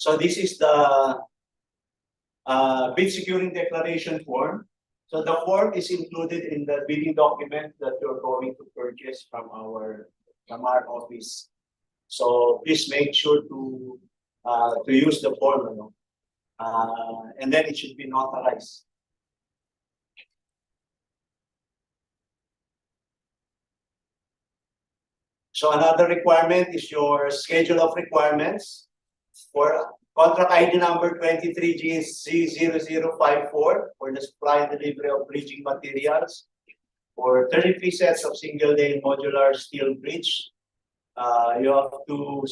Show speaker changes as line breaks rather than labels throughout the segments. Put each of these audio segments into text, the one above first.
So this is the bid securing declaration form. So the form is included in the bidding document that you're going to purchase from our office. So please make sure to use the form, you know? And then it should be notarized. So another requirement is your schedule of requirements for contract ID number 23GC0054 for the supply and delivery of bridging materials for 33 sets of single lane modular steel bridge. You have to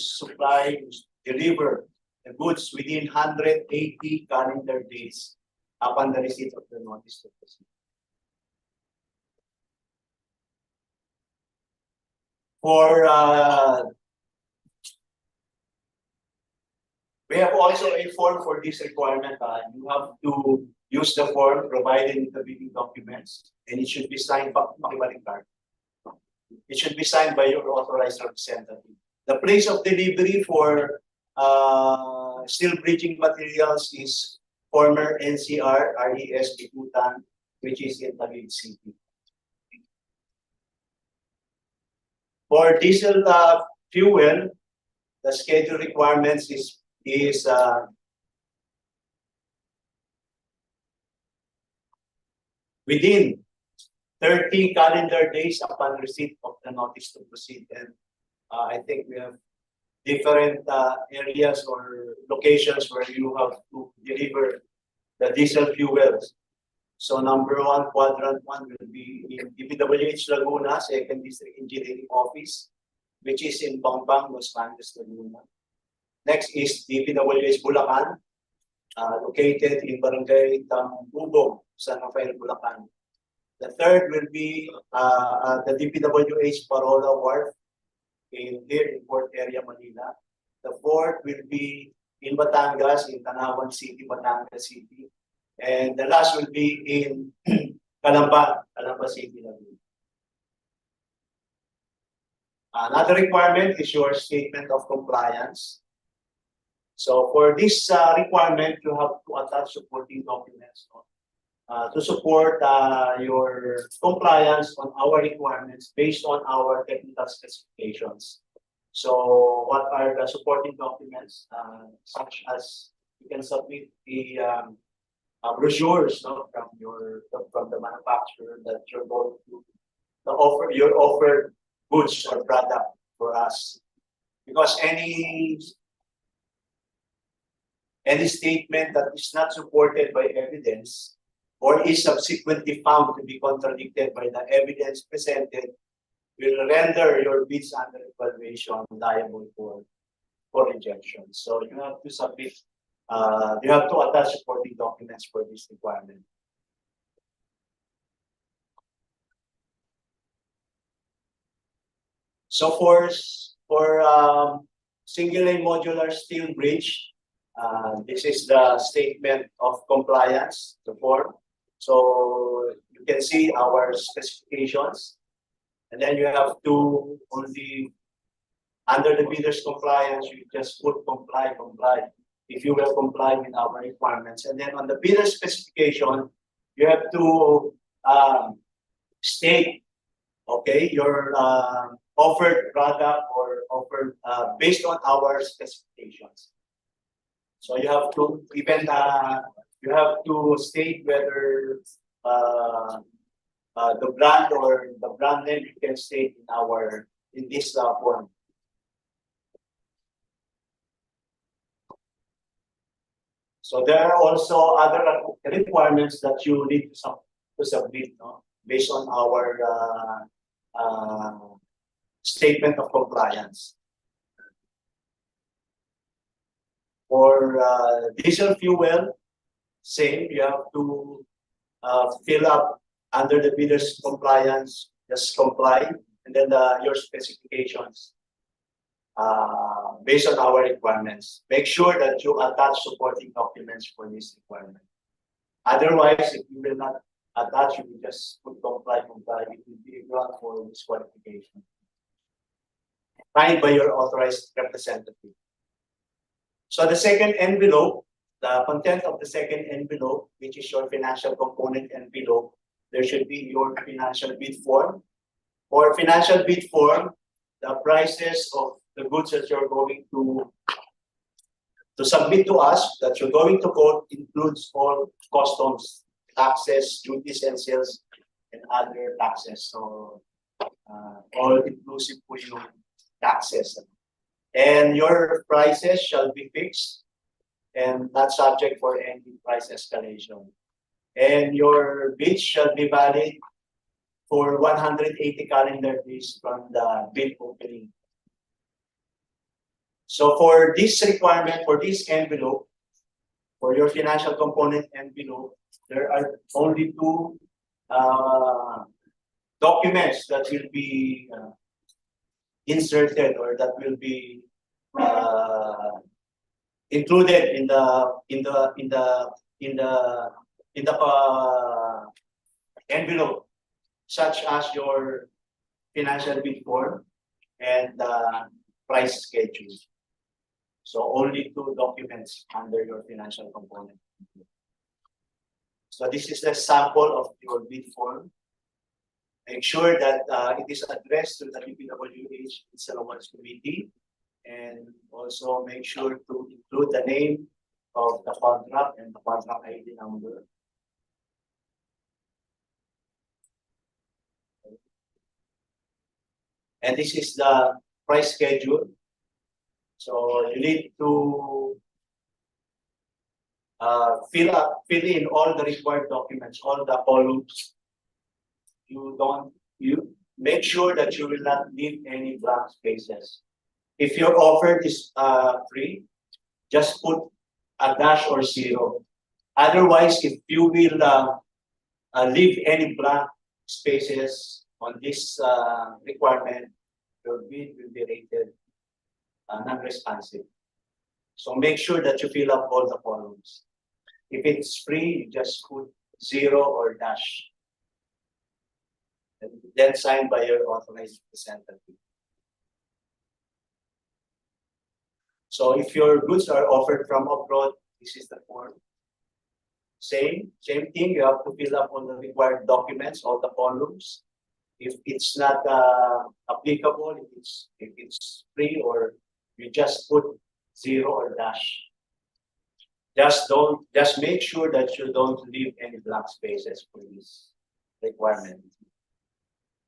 deliver the goods within 180 calendar days upon the receipt of the notice to proceed. For we have also a form for this requirement. You have to use the form provided in the bidding documents, and it should be signed by It should be signed by your authorized representative. The place of delivery for steel bridging materials is former NCR RES Bikutan, which is in Taguig City. For diesel fuel, the schedule requirements is within 30 calendar days upon receipt of the notice to proceed. And I think we have different areas or locations where you have to deliver the diesel fuels. So number one, quadrant one will be in DPWH Laguna, 2nd District Engineering Office, which is in Pampang, Los Angeles, Laguna. Next is DPWH Bulacan, located in Barangay Tambubog, San Rafael, Bulacan. The third will be the DPWH Parola Wharf in Port Area, Manila. The fourth will be in Batangas, in Tanawan City, Batangas City. And the last will be in Calamba City. Another requirement is your statement of compliance. So for this requirement, you have to attach supporting documents to support your compliance on our requirements based on our technical specifications. So what are the supporting documents, such as you can submit the brochures from the manufacturer that you're going to your offered goods or product for us, because any statement that is not supported by evidence or is subsequently found to be contradicted by the evidence presented will render your bids under evaluation liable for rejection. So you have to submit. You have to attach supporting documents for this requirement. So for single lane modular steel bridge, this is the statement of compliance, the form. So you can see our specifications, and then you have to only under the bidder's compliance, you just put comply. If you will comply with our requirements. And then on the bidder specification, you have to state, okay, your offered product or offered based on our specifications. So you have to you have to state whether the brand or the brand name you can state in this form. So there are also other requirements that you need to submit, no? Based on our statement of compliance. For diesel fuel, same, you have to fill up under the bidder's compliance, just comply, and then your specifications. Based on our requirements. Make sure that you attach supporting documents for this requirement. Otherwise, if you will not attach, you will just put comply, it will be a ground for disqualification. Signed by your authorized representative. So the second envelope, the content of the second envelope, which is your financial component envelope, there should be your financial bid form. For financial bid form, the prices of the goods that you're going to submit to us, that you're going to quote, includes all customs, taxes, duties and sales, and other taxes. So all inclusive for you taxes. And your prices shall be fixed and not subject for any price escalation. And your bid shall be valid for 180 calendar days from the bid opening. So for this requirement, for this envelope, for your financial component envelope, there are only two documents that will be inserted or that will be included in the envelope, such as your financial bid form and the price schedule. So only two documents under your financial component. So this is the sample of your bid form. Make sure that it is addressed to the DPWH Awards Committee, and also make sure to include the name of the contract and the contract ID number. And this is the price schedule. So you need to fill in all the required documents, all the columns. You make sure that you will not leave any blank spaces. If your offer is free, just put a dash or zero. Otherwise, if you will leave any blank spaces on this requirement, your bid will be rated non-responsive. So make sure that you fill up all the columns. If it's free, you just put zero or dash. And then signed by your authorized representative. So if your goods are offered from abroad, this is the form. Same thing, you have to fill up all the required documents, all the columns. If it's not applicable, if it's free, or you just put zero or dash. Just make sure that you don't leave any blank spaces for this requirement.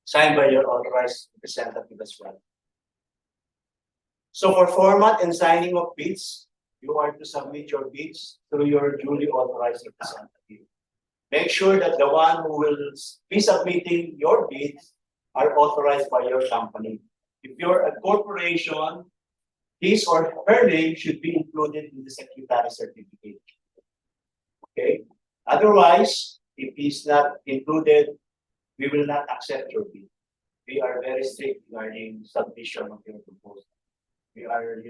Signed by your authorized representative as well. So for format and signing of bids, you are to submit your bids through your duly authorized representative. Make sure that the one who will be submitting your bids are authorized by your company. If you're a corporation, his or her name should be included in the secretary certificate. Okay. Otherwise, if he's not included, we will not accept your bid. We are very strict regarding submission of your proposal. We are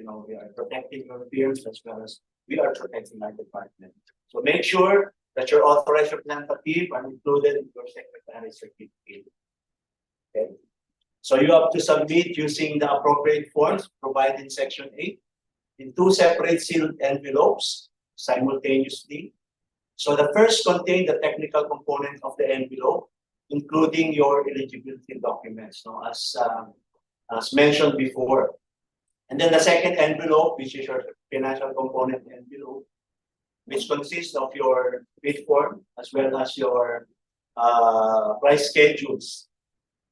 protecting your peers as well as we are protecting our department. So make sure that your authorized representative are included in your secretary certificate. Okay. So you have to submit using the appropriate forms provided in Section 8 in two separate sealed envelopes simultaneously. So the first contains the technical component of the envelope, including your eligibility documents, as mentioned before. And then the second envelope, which is your financial component envelope, which consists of your bid form as well as your price schedules.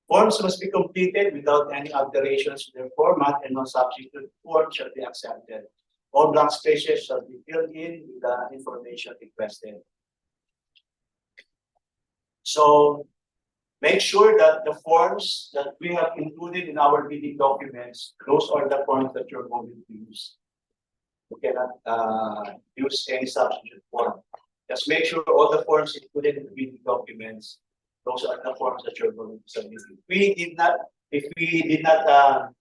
Forms must be completed without any alterations to their format, and no substitute form shall be accepted. All blank spaces shall be filled in with the information requested. So make sure that the forms that we have included in our bidding documents, those are the forms that you're going to use. You cannot use any substitute form. Just make sure all the forms included in the bidding documents, those are the forms that you're going to submit. If we did not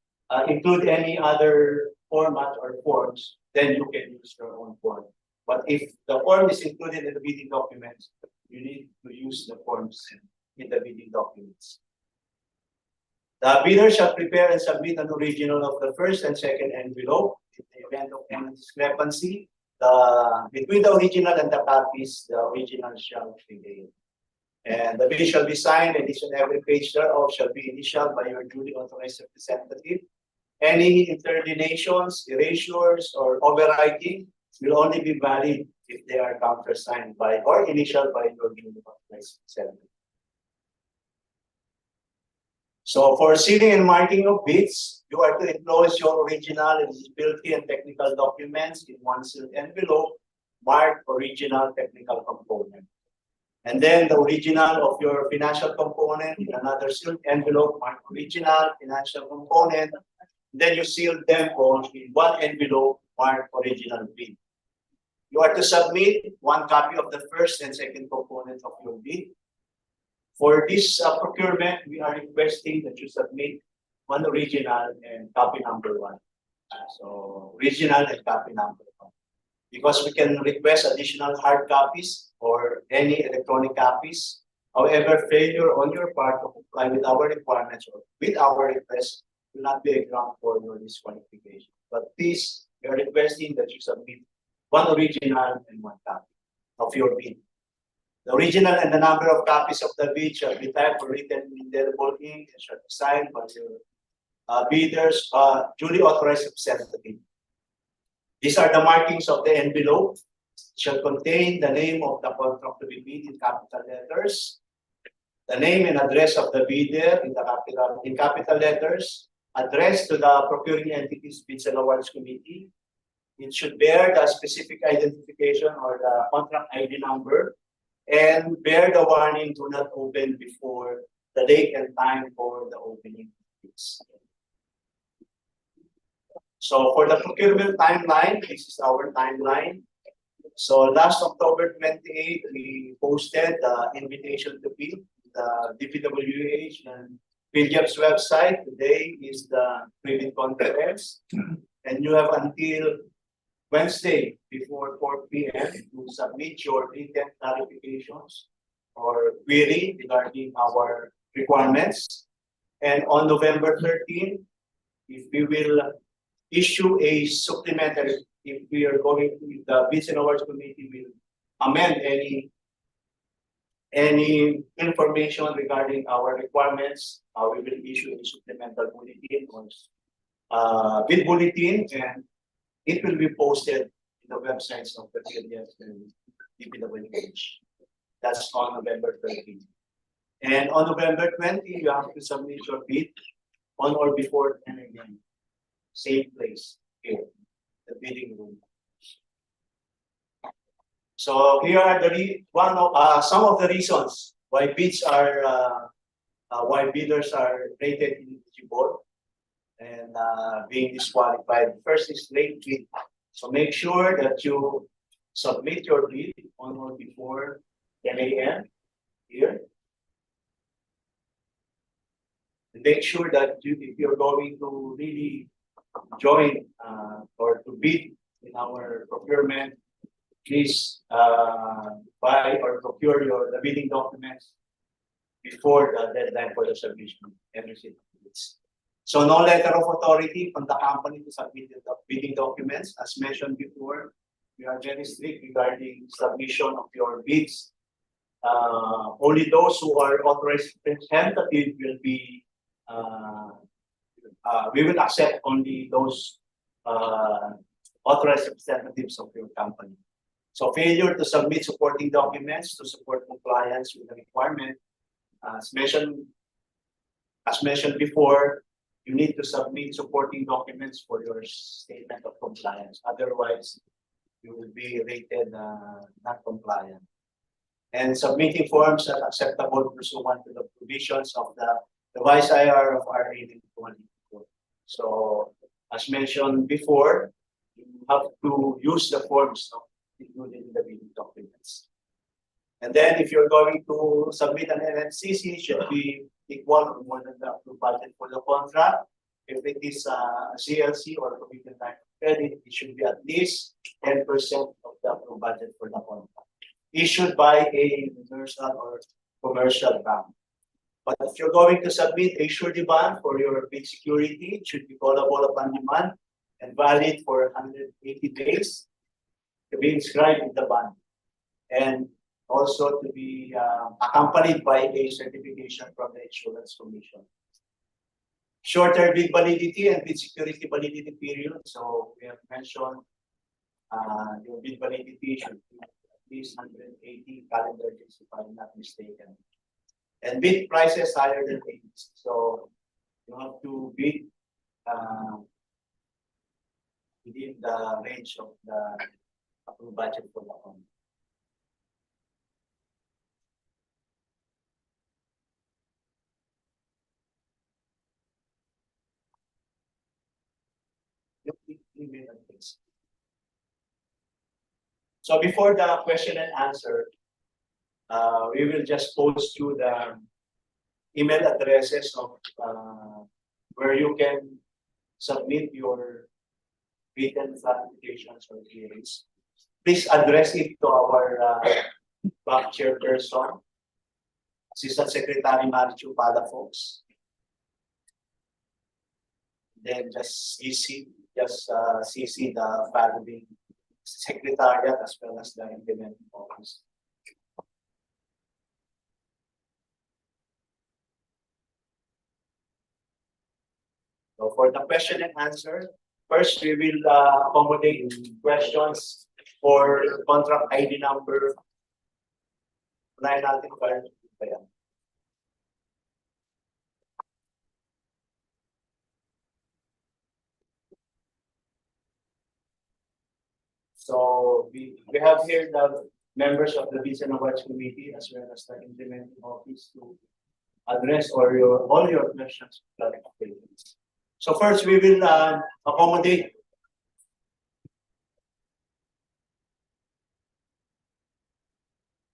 include any other format or forms, then you can use your own form. But if the form is included in the bidding documents, you need to use the forms in the bidding documents. The bidder shall prepare and submit an original of the first and second envelope in the event of any discrepancy, between the original and the copies, the original shall prevail. And the bill shall be signed, and each and every page thereof shall be initialed by your duly authorized representative. Any interdeletions, erasures, or overwriting will only be valid if they are countersigned by or initialed by your duly authorized representative. So for sealing and marking of bids, you are to enclose your original eligibility and technical documents in one sealed envelope marked original technical component. And then the original of your financial component in another sealed envelope marked original financial component. Then you seal them all in one envelope marked original bid. You are to submit one copy of the first and second component of your bid. For this procurement, we are requesting that you submit one original and copy number one. So original and copy number one. Because we can request additional hard copies or any electronic copies. However, failure on your part to comply with our requirements or with our request will not be a ground for your disqualification. But please, we are requesting that you submit one original and one copy of your bid. The original and the number of copies of the bid shall be typed or written in indelible ink and shall be signed by your bidder's duly authorized representative. These are the markings of the envelope. It shall contain the name of the contract to be bid in capital letters, the name and address of the bidder in capital letters, addressed to the procuring entities bids and awards committee. It should bear the specific identification or the contract ID number and bear the warning do not open before the date and time for the opening bids. So for the procurement timeline, this is our timeline. So last October 28, we posted the invitation to bid, the DPWH and PGF's website. Today is the pre-bid conference, and you have until Wednesday before 4 p.m. to submit your written clarifications or query regarding our requirements. And on November 13, if we will issue a supplementary, if we are going to, the Bids and Awards Committee will amend any information regarding our requirements, we will issue a supplemental bulletin or bid bulletin, and it will be posted in the websites of the PDF and DPWH. That's on November 13. And on November 20, you have to submit your bid on or before 10 a.m. Same place here, the bidding room. So here are the some of the reasons why bids are why bidders are rated ineligible and being disqualified. First is late bid. So make sure that you submit your bid on or before 10 a.m. here. And make sure that if you're going to really join or to bid in our procurement, please buy or procure the bidding documents before the deadline for the submission and receipt of bids. So no letter of authority from the company to submit the bidding documents. As mentioned before, we are very strict regarding submission of your bids. Only those who are authorized representative will be we will accept only those authorized representatives of your company. So failure to submit supporting documents to support compliance with the requirement, as mentioned before, you need to submit supporting documents for your statement of compliance. Otherwise, you will be rated not compliant. And submitting forms that are acceptable pursuant to the provisions of the revised IR of RA 2024. So, as mentioned before, you have to use the forms included in the bidding documents. And then, if you're going to submit an NFCC, it should be equal or more than the approved budget for the contract. If it is a CLC or committed line of credit, it should be at least 10% of the approved budget for the contract, issued by a universal or commercial bank. But if you're going to submit a surety bond for your bid security, it should be callable upon demand and valid for 180 days to be inscribed in the bond, and also to be accompanied by a certification from the Insurance Commission. Shorter bid validity and bid security validity period. So we have mentioned your bid validity should be at least 180 calendar days, if I'm not mistaken. And bid prices higher than 80. So you have to bid within the range of the approved budget for the fund. So before the question and answer, we will just post you the email addresses of where you can submit your written clarifications or queries. Please address it to our BACG chairperson, Assistant Secretary Marichu Palafox. Then just CC the following secretariat as well as the implementing office. So for the question and answer, first we will accommodate questions for contract ID number. So we have here the members of the Vision Awards Committee as well as the implementing office to address all your questions and clarifications. So first we will accommodate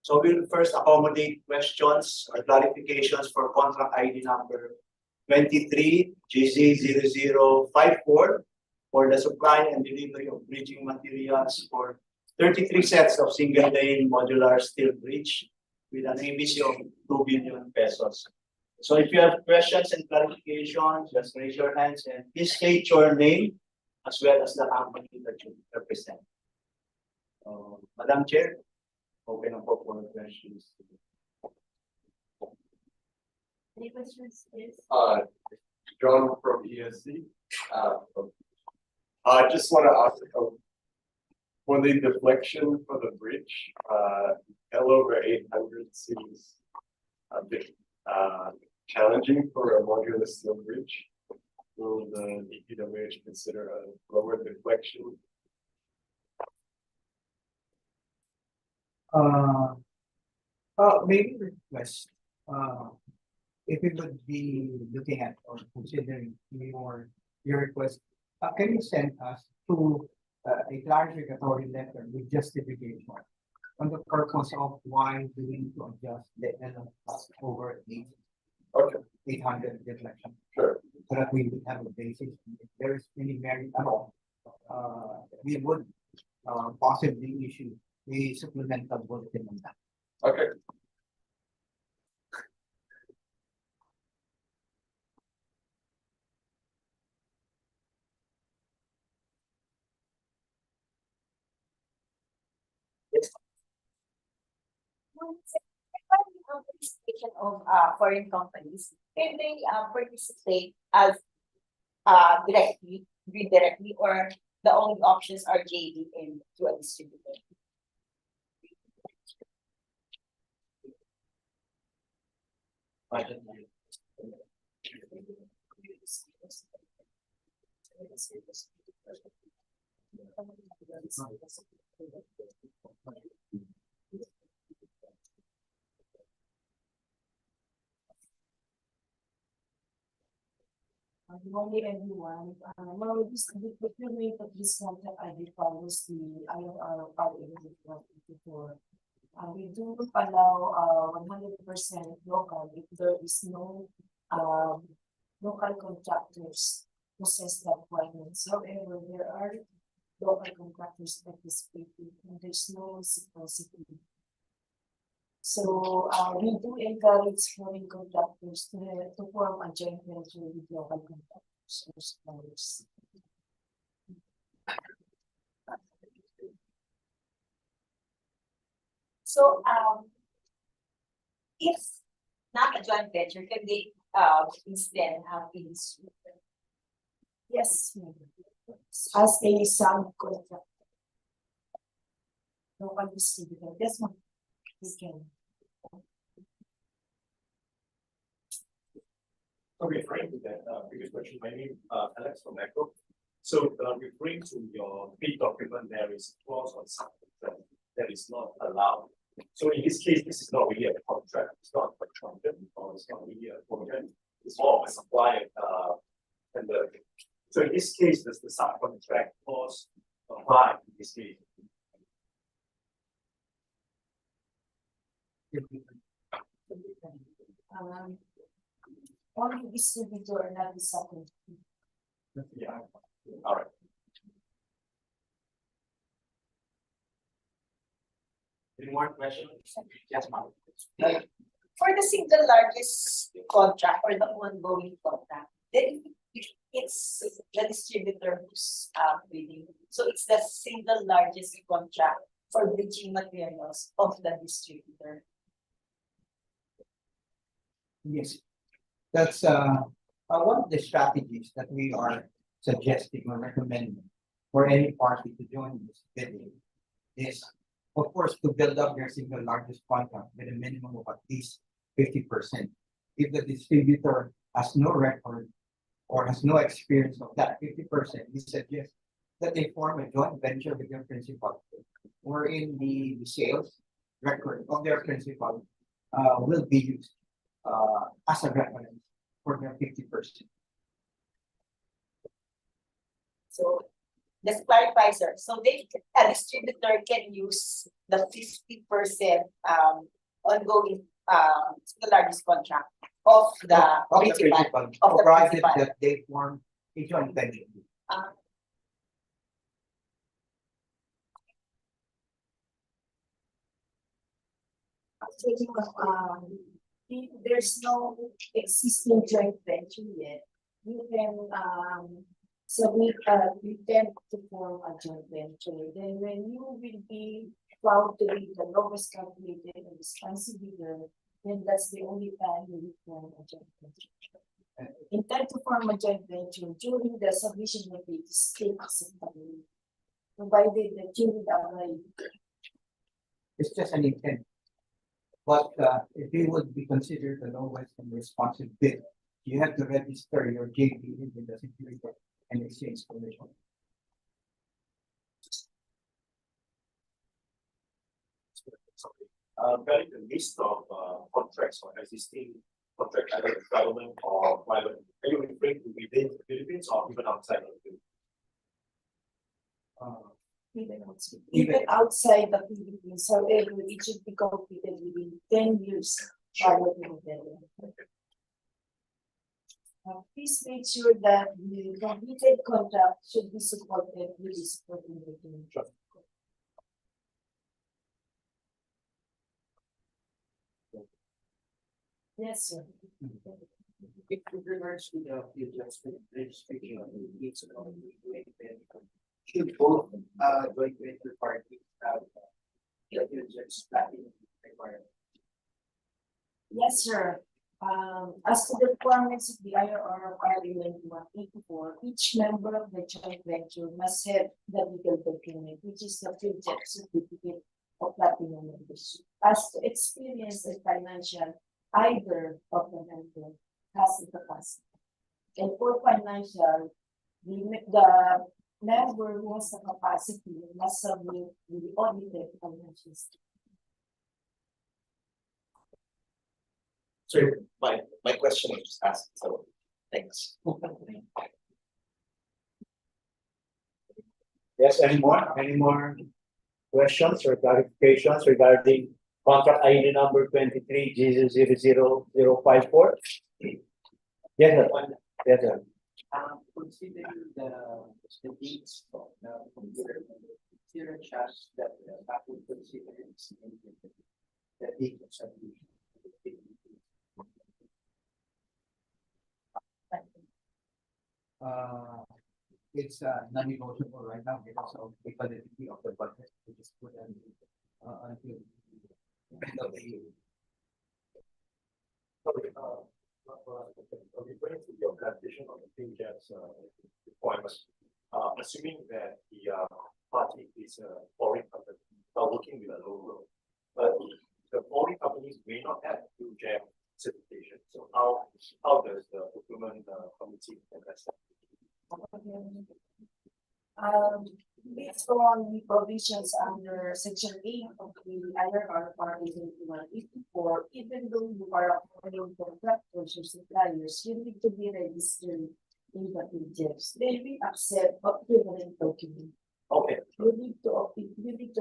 we'll first accommodate questions or clarifications for contract ID number 23 GZ0054 for the supply and delivery of bridging materials for 33 sets of single lane modular steel bridge with an ABC of 2 billion pesos. So if you have questions and clarifications, just raise your hands and please state your name as well as the company that you represent. Madam Chair, open up for questions.
Any questions, please?
John from ESC. I just want to ask for the deflection for the bridge, L over 800 seems a bit challenging for a modular steel bridge. Will the DPWH consider a lower deflection?
Maybe request if we would be looking at or considering your request, can you send us to a clarificatory letter with justification on the purpose of why we need to adjust the L over 800 deflection?
Sure.
So that we would have a basis. If there is any merit at all, we would possibly issue a supplemental bulletin on that.
Okay.
Participation of foreign companies, can they participate as directly, or the only options are JV and to a distributor?
Good morning, everyone. Well, this the procurement of this contract ID follows the IOR power for. We do allow 100% local if there is no local contractors who says that requirements. However, there are local contractors participating and there's no reciprocity. So we do encourage foreign contractors to form a joint venture with local contractors or suppliers.
So, if not a joint venture, can they, instead have a distributor?
Yes, ma'am. As a subcontract. Local distributor, yes, ma'am. We can.
So referring to that previous question, my name Alex from Echo. So referring to your bid document, there is a clause on subcontract that is not allowed. So in this case, this is not really a contract, it's not a contract, or it's not really a contract, it's more of a supply and the. So in this case, does the subcontract clause apply in this case?
Only distributor, not the second.
Yeah, all right.
Any more questions? Yes, ma'am.
For the single largest contract or the ongoing contract, then it's the distributor who's bidding. So it's the single largest contract for bridging materials of the distributor.
Yes. That's one of the strategies that we are suggesting or recommending for any party to join this bidding is, of course, to build up their single largest contract with a minimum of at least 50%. If the distributor has no record or has no experience of that 50%, we suggest that they form a joint venture with their principal, wherein the sales record of their principal will be used as a reference for their 50%.
So let's clarify, sir. So a distributor can use the 50% ongoing single largest contract of the
Of the
principal.
principal,
of the
provided
principal.
that they form a joint venture.
Taking if there's no existing joint venture yet, you can submit you can to form a joint venture. Then when you will be found to be the lowest calculated and responsive bidder, then that's the only time you will form a joint venture. Intend to form a joint venture during the submission of the state acceptability, provided that you will agree.
It's just an intent. But if you would be considered the lowest and responsive bid, you have to register your JV with the Security and Exchange Commission.
Regarding the list of contracts or existing contracts either with government or private, are you referring to within the Philippines or even outside of the Philippines?
Even outside the Philippines, however, it should be completed within 10 years prior to the deadline. Please make sure that the completed contract should be supported with the supporting document. Yes, sir.
With regards to the adjustment, speaking of the needs of should both joint venture parties have diligence planning requirement?
Yes, sir. As to the requirements of the IRR of Article 184, each member of the joint venture must have the legal document, which is the project certificate of platinum membership. As to experience and financial, either of the member has the capacity. And for financial, the member who has the capacity must submit the audited financial statement.
So my question was asked, so thanks. Yes, any more questions or clarifications regarding contract ID number 23G00054? Yes, sir. Yes, sir.
Considering the dates of the computer, zero chance that that would consider the date of submission. It's non-negotiable right now because of the validity of the budget, which is put until
Referring to your clarification on the PJ's requirements, assuming that the party is a foreign company working with a local, but the foreign companies may not have PJ's certification. So how does the procurement committee address that?
Based on the provisions under section 8 of the IRR part 184, even though you are applying contractors or suppliers, you need to be registered in the PJs. They will accept equivalent document.
Okay,
You need to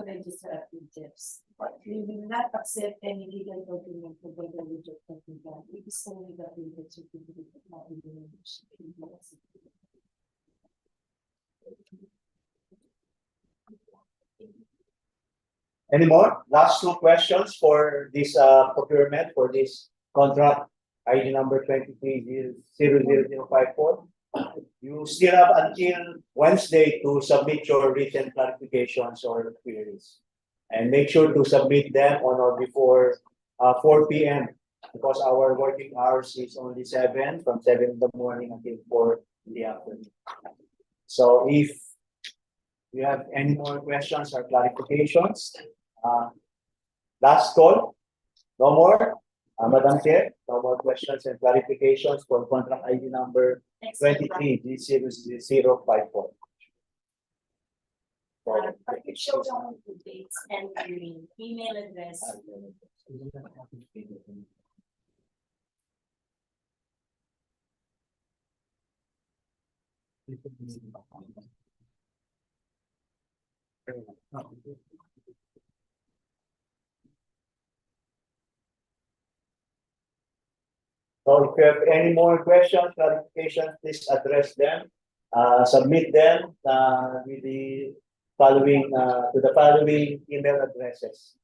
register at PJs, but we will not accept any legal document together with your technical. It is only the PJ certificate of
any more? Last two questions for this procurement, for this contract, ID number 23-00054. You still have until Wednesday to submit your written clarifications or queries. And make sure to submit them on or before 4 p.m. because our working hours is only 7, from 7 in the morning until 4 in the afternoon. So if you have any more questions or clarifications, last call, no more. Madam Chair, no more questions and clarifications for contract ID number 23-00054.
It shows on the dates and the email address.
So if you have any more questions, clarifications, please address them. Submit them with the following to the following email addresses.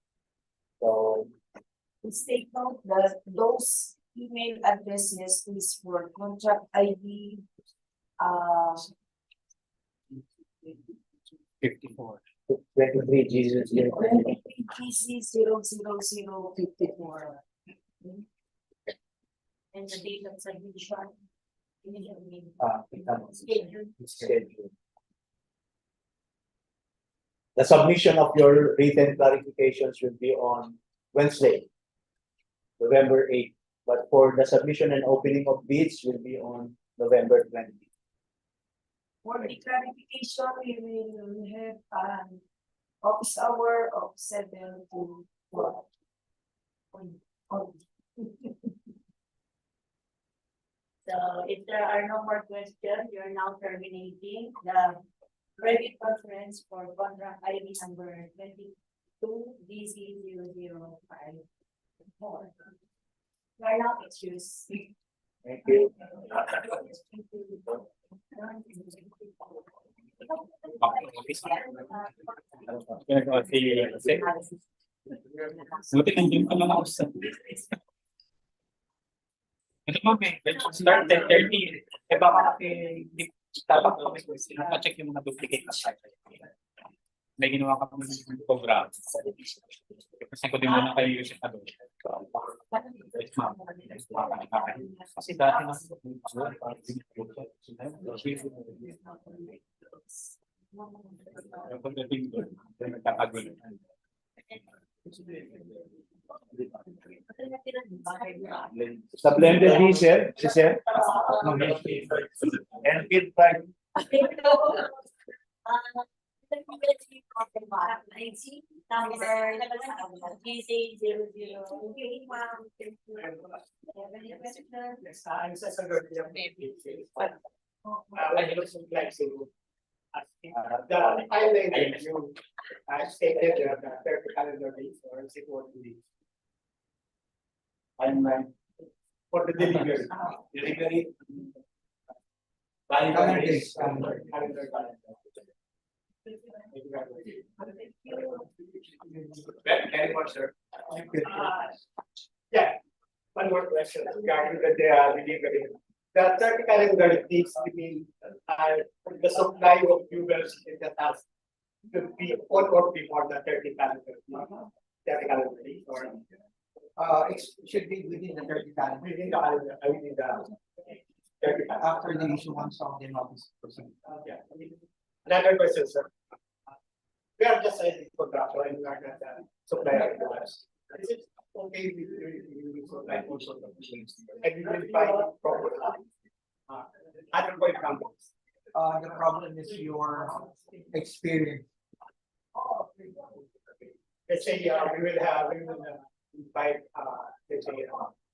So
Please take note that those email addresses is for contract ID
54.
23 Jesus.
23GC00054.
And the date of submission.
Schedule. The submission of your written clarifications will be on Wednesday, November 8th. But for the submission and opening of bids will be on November 20th.
For the clarification, we will have an office hour of 7 to 12.
So if there are no more questions, you are now terminating the credit conference for contract ID number 22-DC0054. You are now excused.
Thank you.
Buti nandiyan pa mga usap. Ito mami, let's start 10:30. Eh baka dapat kami sinacheck yung mga duplicate na site. May ginawa ka kami ng program. Kasi ko din muna kayo yung sita doon. Kasi dati na pagdating doon, nagkakagulo.
Sa blended diesel, sir, and feed pipe.
The timeline that you stated, the 30 calendar days or 61 days. Timeline for the delivery. Delivery. Calendar days. Calendar. Very much, sir. Yeah, one more question regarding the delivery. The 30 calendar days mean the supply of fuels in the task to be on or before the 30 calendar days or It should be within the 30 calendar,
Within the calendar, within the 30 calendar.
after the issuance of the notice to proceed.
Yeah. Another question, sir. We are just a contractor and we are not a supplier to us. Is it okay with you supply also the machines? And we will find proper other point companies.
The problem is your experience.
Let's say we will invite let's say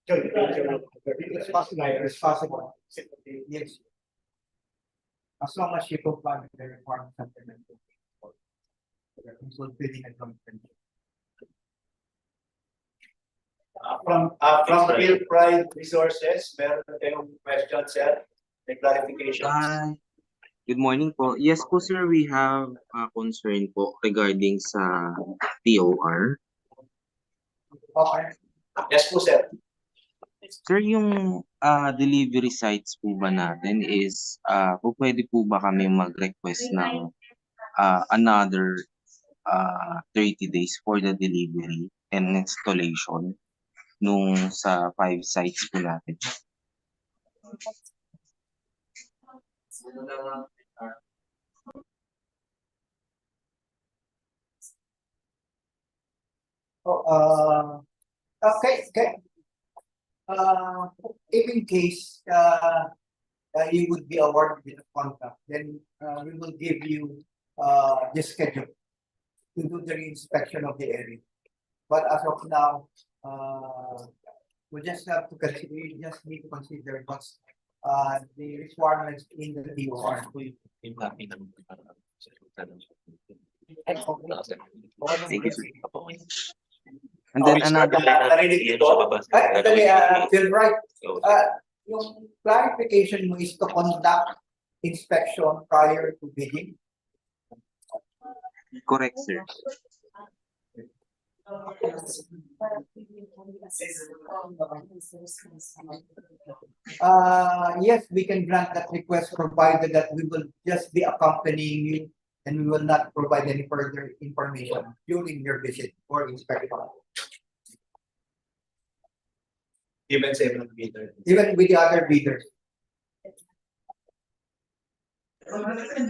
joint venture.
It's possible, it's possible. Yes. As long as you comply with the requirements of the member. Fulfilling a joint venture.
From Bill Pride Resources, meron kayong question, sir? May clarifications?
Good morning po. Yes po sir, we have a concern po regarding sa TOR.
Okay.
Yes po, sir.
Sir, yung delivery sites po ba natin is po pwede po ba kami mag-request ng another 30 days for the delivery and installation nung sa 5 sites po natin?
Oh, okay. If in case you would be awarded with a contract, then we will give you the schedule to do the inspection of the area. But as of now, we just have to consider, we just need to consider what's the requirements in the TOR.
Thank you, sir. And then another,
You're right. Yung clarification mo is to conduct inspection prior to bidding.
correct sir.
Yes, we can grant that request provided that we will just be accompanying you and we will not provide any further information during your visit or inspection.
Even seven meter.
Even with the other bidders.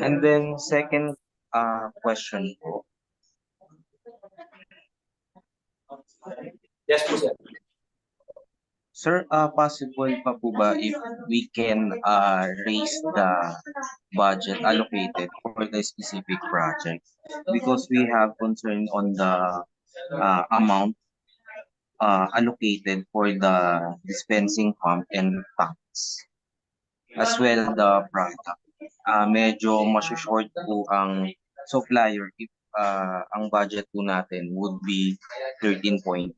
And then second question po.
Yes po, sir.
Sir, possible pa po ba if we can raise the budget allocated for the specific project? Because we have concern on the amount allocated for the dispensing pump and tanks. As well the product. Medyo short po ang supplier if ang budget po natin would be 13.2.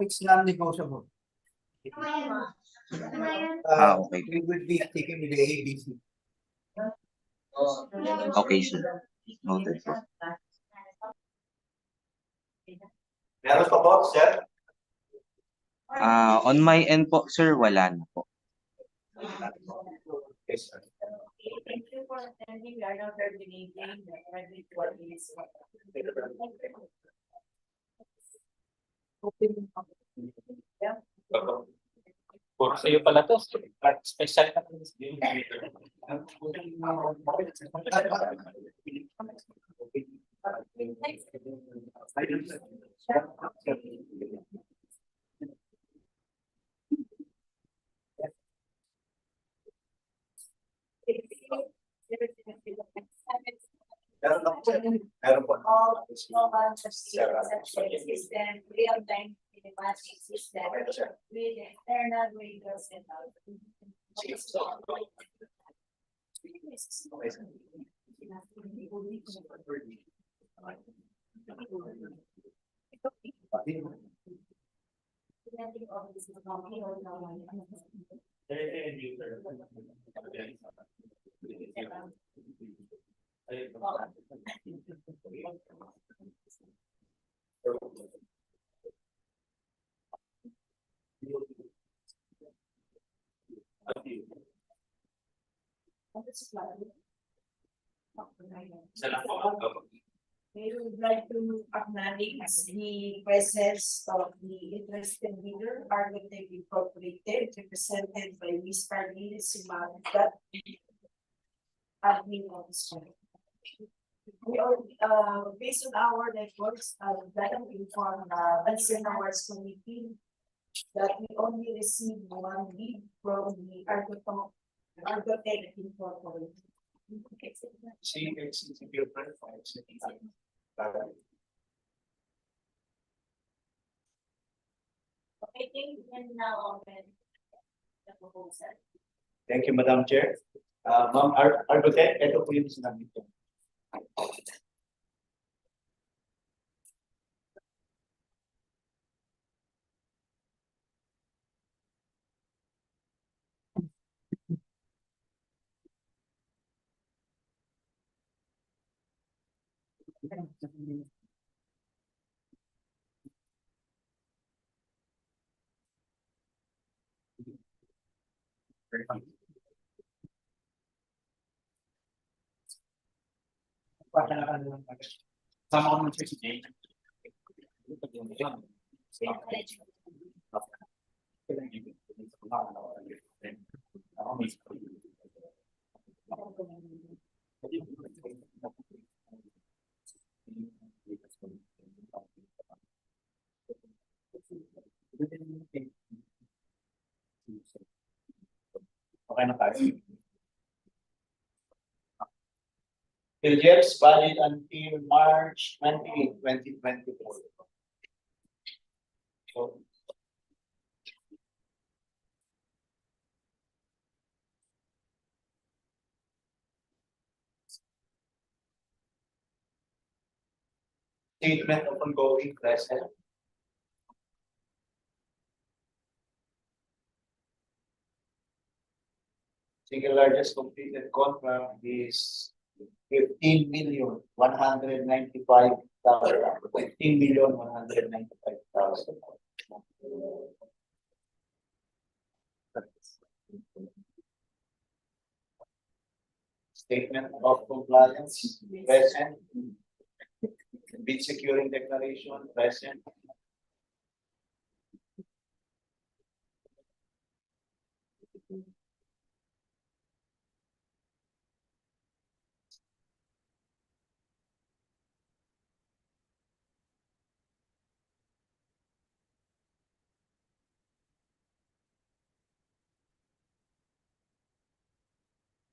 It's non-negotiable.
Okay.
We will be taking the ABC.
Okay, sir. Noted po.
Meron pa po, sir?
On my end po, sir, wala na po.
Yes, sir.
Thank you for attending. We are now terminating the credit for this.
Puro sa'yo pala to. Special ka po.
Meron na po, sir. Meron po.
All global system, real-time kinematic system
Ito, sir.
with external radios and all.
Salamat po.
like to acknowledge the presence of the interested leader, Architect Incorporated, represented by Ms. Carlene Simagat, admin officer. We are, based on our records, that have informed, Bansen Awards Committee that we only received one lead from the Architect Incorporated.
See, it's a good friend.
I think we can now open the proposal.
Thank you, Madam Chair. Ma'am Argote, ito po yung sinabi ko.
Sama ko naman si Jay. Okay na tayo.
Projects valid until March 20, 2024. So, statement of ongoing present. Single largest completed contract is 15,195,000. 15,195,000. Statement of compliance present. Bid securing declaration present.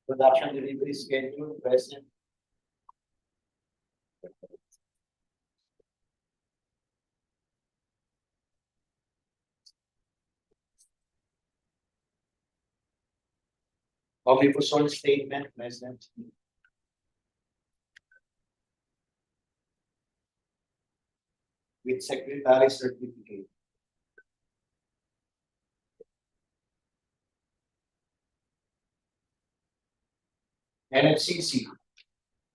Production delivery schedule present. Omnibus statement present. With secretary certificate. NFCC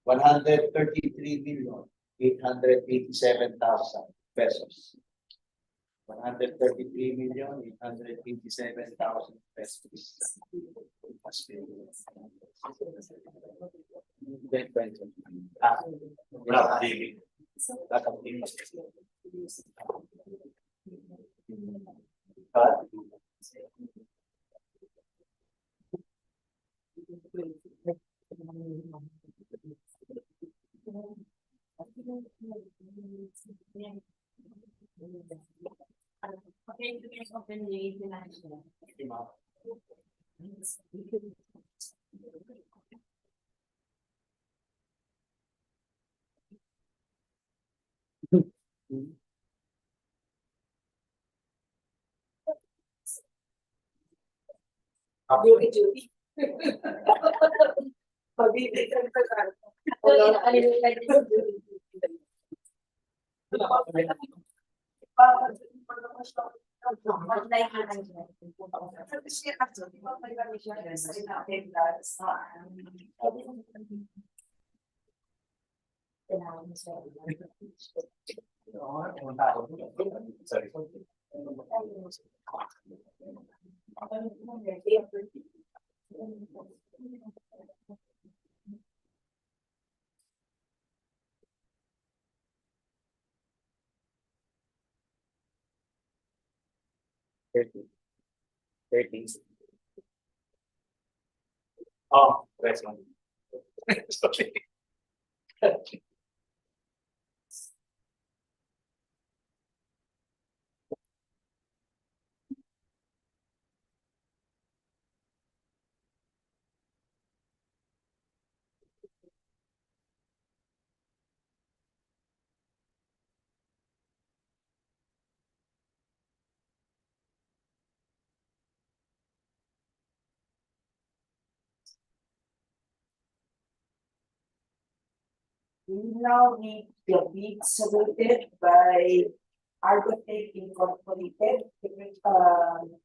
133,887,000 pesos. 133,887,000 pesos.
Okay, you can open the financial. Judy. Pabibitan ka ka.
30. 30.
Oh, that's one. Sorry.
We now need the bid submitted by Argotech Incorporated,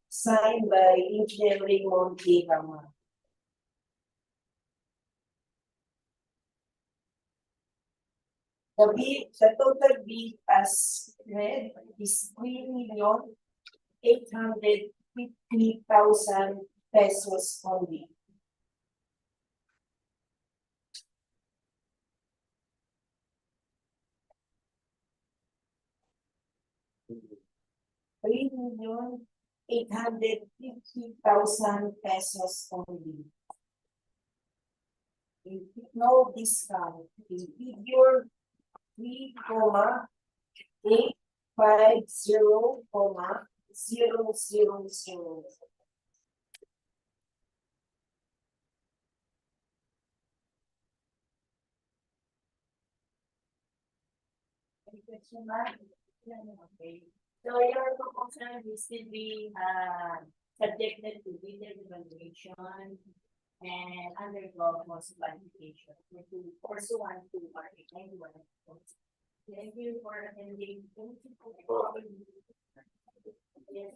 signed by Engineer Raymond A. Rama. The total bid as read is 3,850,000 pesos only. $3,850,000 pesos only. With no discount, the figure 3,850,000. Any question, ma'am? Okay. So your proposal will still be subjected to bidder evaluation and undergo most qualification to pursuant to Article 91. Thank you for attending. Yes,